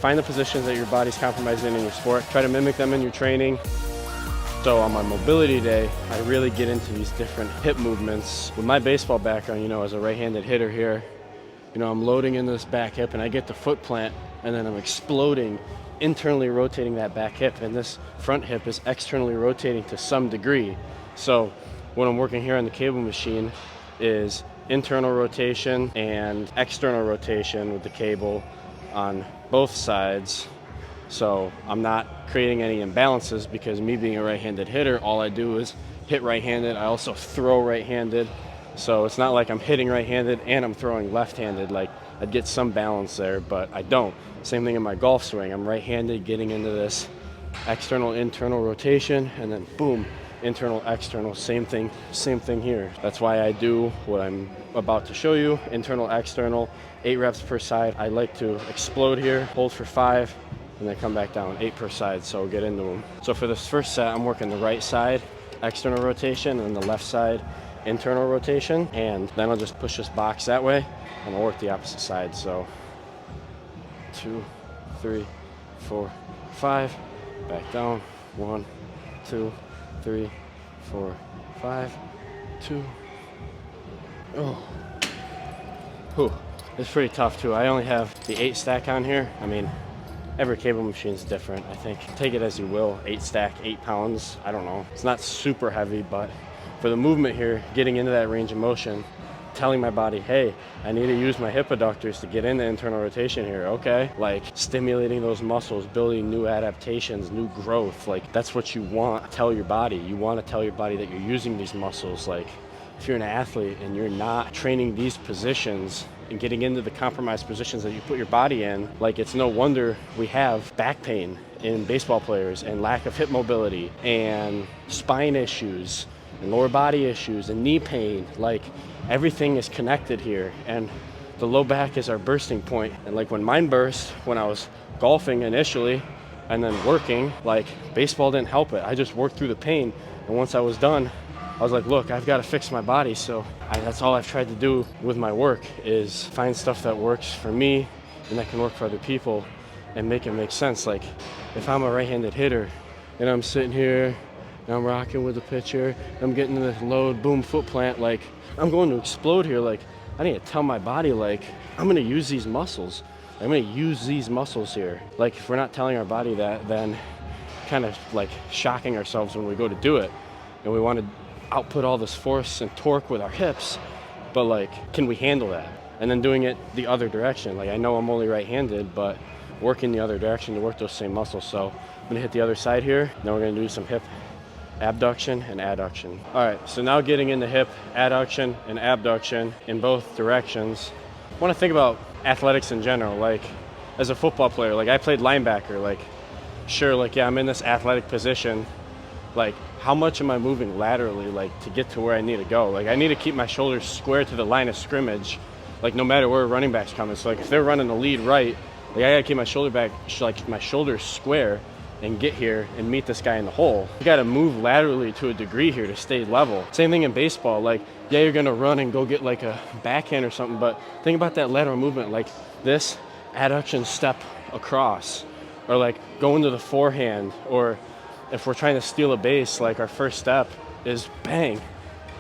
Find the positions that your body's compromised in your sport. Try to mimic them in your training. So on my mobility day, I really get into these different hip movements. With my baseball background, you know, as a right-handed hitter here, you know, I'm loading into this back hip and I get the foot plant and then I'm exploding, internally rotating that back hip, and this front hip is externally rotating to some degree. So when I'm working here on the cable machine is internal rotation and external rotation with the cable on both sides. So I'm not creating any imbalances because me being a right-handed hitter, all I do is hit right-handed. I also throw right-handed. So it's not like I'm hitting right-handed and I'm throwing left-handed. Like I'd get some balance there, but I don't. Same thing in my golf swing. I'm right-handed getting into this external, internal rotation, and then boom, internal, external, same thing here. That's why I do what I'm about to show you, internal, external, 8 reps per side. I like to explode here, hold for 5, and then come back down, 8 per side, so get into them. So for this first set, I'm working the right side, external rotation, and the left side, internal rotation, and then I'll just push this box that way, and I'll work the opposite side. So 2, 3, 4, 5, back down, 1, 2, 3, 4, 5, 2. Oh, whew. It's pretty tough too. I only have the 8 stack on here. I mean, every cable machine is different, I think. Take it as you will. 8 stack, 8 pounds. I don't know. It's not super heavy, but for the movement here, getting into that range of motion, telling my body, hey, I need to use my hip adductors to get into internal rotation here, okay? Like stimulating those muscles, building new adaptations, new growth. Like that's what you want to tell your body. You want to tell your body that you're using these muscles. Like if you're an athlete and you're not training these positions and getting into the compromised positions that you put your body in, like it's no wonder we have back pain in baseball players and lack of hip mobility and spine issues and lower body issues and knee pain. Like everything is connected here, and the low back is our bursting point. And like when mine burst, when I was golfing initially and then working, like baseball didn't help it. I just worked through the pain, and once I was done, I was like, look, I've got to fix my body. So that's all I've tried to do with my work, is find stuff that works for me and that can work for other people and make it make sense. Like if I'm a right-handed hitter and I'm sitting here and I'm rocking with the pitcher, I'm getting this load, boom, foot plant, like I'm going to explode here. Like I need to tell my body, like I'm going to use these muscles. I'm going to use these muscles here. Like if we're not telling our body that, then kind of like shocking ourselves when we go to do it, and we want to output all this force and torque with our hips, but like can we handle that? And then doing it the other direction. Like I know I'm only right-handed, but working the other direction to work those same muscles. So I'm gonna hit the other side here. Then we're gonna do some hip abduction and adduction. All right, so now getting into hip adduction and abduction in both directions. I want to think about athletics in general. Like as a football player, like I played linebacker. Like sure, like yeah, I'm in this athletic position. Like how much am I moving laterally, like to get to where I need to go? Like I need to keep my shoulders square to the line of scrimmage, like no matter where running back's coming. So like if they're running the lead right, like I gotta keep my shoulder back, like my shoulders square, and get here and meet this guy in the hole. You gotta move laterally to a degree here to stay level. Same thing in baseball. Like yeah, you're gonna run and go get like a backhand or something, but think about that lateral movement, like this adduction step across, or like going to the forehand, or if we're trying to steal a base, like our first step is bang,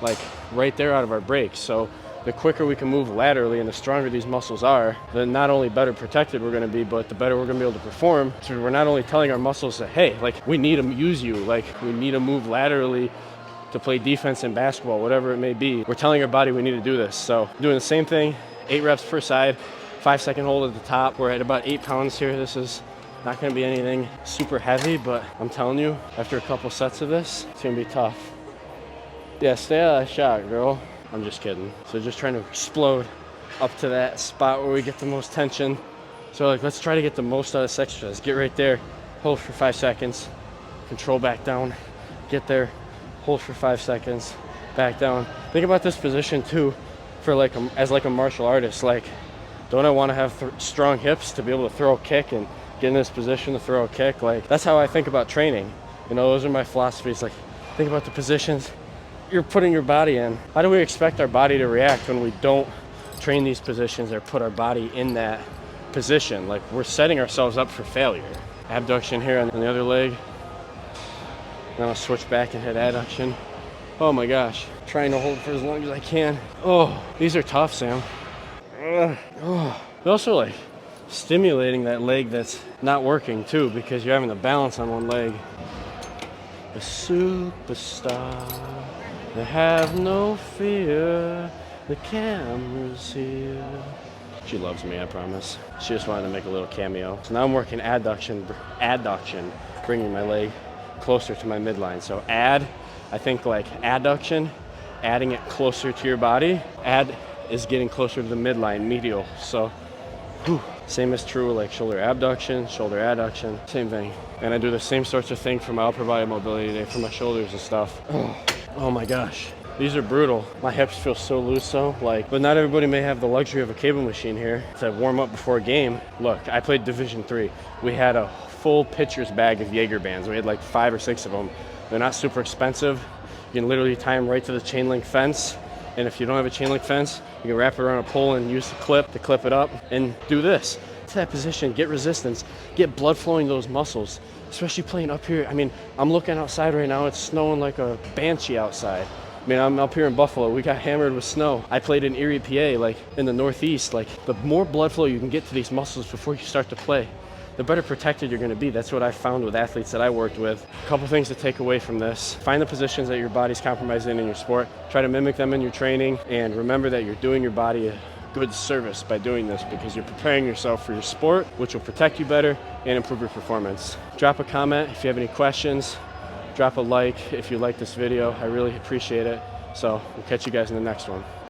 like right there out of our break. So the quicker we can move laterally and the stronger these muscles are, then not only better protected we're gonna be, but the better we're gonna be able to perform. So we're not only telling our muscles that, hey, like we need to use you, like we need to move laterally to play defense in basketball, whatever it may be. We're telling our body we need to do this. So doing the same thing, 8 reps per side, 5-second hold at the top. We're at about 8 pounds here. This is not gonna be anything super heavy, but I'm telling you, after a couple sets of this, it's gonna be tough. Yeah, stay out of that shot, girl. I'm just kidding. So just trying to explode up to that spot where we get the most tension. So like, let's try to get the most out of this exercise. Get right there, hold for 5 seconds, control back down, get there, hold for 5 seconds, back down. Think about this position too, for like as like a martial artist. Like, don't I want to have strong hips to be able to throw a kick and get in this position to throw a kick? Like that's how I think about training. You know, those are my philosophies. Like think about the positions you're putting your body in. How do we expect our body to react when we don't train these positions or put our body in that position. Like, we're setting ourselves up for failure. Abduction here on the other leg. Then I'll switch back and hit adduction. Oh my gosh. Trying to hold for as long as I can. Oh, these are tough, Sam. Oh. Also, like, stimulating that leg that's not working too, because you're having to balance on one leg. A superstar, they have no fear, the camera's here. She loves me, I promise. She just wanted to make a little cameo. So now I'm working adduction, bringing my leg closer to my midline. So I think like adduction, adding it closer to your body. Add is getting closer to the midline, medial. So, same is true like shoulder abduction, shoulder adduction, same thing. And I do the same sorts of thing for my upper body mobility today for my shoulders and stuff. Oh my gosh. These are brutal. My hips feel so loose though, but not everybody may have the luxury of a cable machine here to warm up before a game. Look, I played Division III. We had a full pitcher's bag of Jaeger bands. We had like 5 or 6 of them. They're not super expensive. You can literally tie them right to the chain link fence. And if you don't have a chain link fence, you can wrap it around a pole and use the clip to clip it up and do this. To that position, get resistance, get blood flowing to those muscles, especially playing up here. I mean, I'm looking outside right now, it's snowing like a banshee outside. I mean, I'm up here in Buffalo, we got hammered with snow. I played in Erie, PA, like in the Northeast. Like, the more blood flow you can get to these muscles before you start to play, the better protected you're gonna be. That's what I found with athletes that I worked with. A couple things to take away from this. Find the positions that your body's compromised in your sport. Try to mimic them in your training, and remember that you're doing your body a good service by doing this, because you're preparing yourself for your sport, which will protect you better and improve your performance. Drop a comment if you have any questions. Drop a like if you like this video. I really appreciate it. So we'll catch you guys in the next one.